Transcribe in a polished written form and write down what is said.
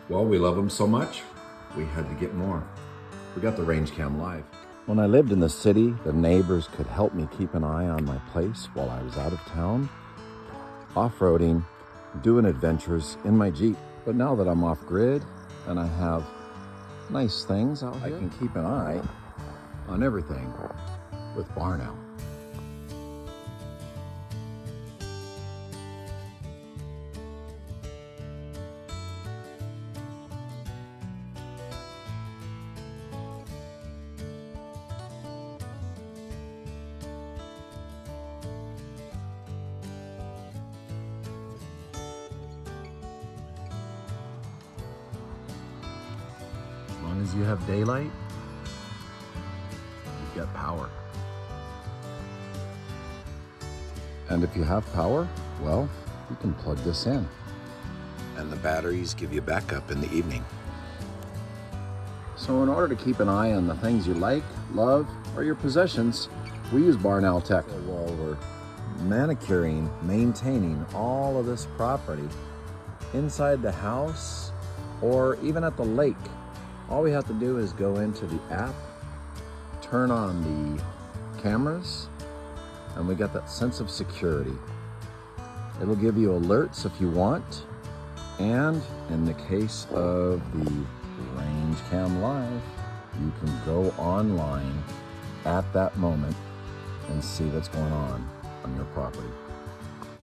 Well, we love them so much, we had to get more. We got the Range Cam Live. When I lived in the city, the neighbors could help me keep an eye on my place while I was out of town, off-roading, doing adventures in my Jeep. But now that I'm off-grid and I have nice things out here, I can keep an eye on everything with Barnow. As long as you have daylight, you've got power. And if you have power, well, you can plug this in. And the batteries give you backup in the evening. So in order to keep an eye on the things you like, love, or your possessions, we use Barnow Tech. While we're manicuring, maintaining all of this property inside the house or even at the lake, all we have to do is go into the app, turn on the cameras, and we got that sense of security. It'll give you alerts if you want, and in the case of the Range Cam Live, you can go online at that moment and see what's going on your property.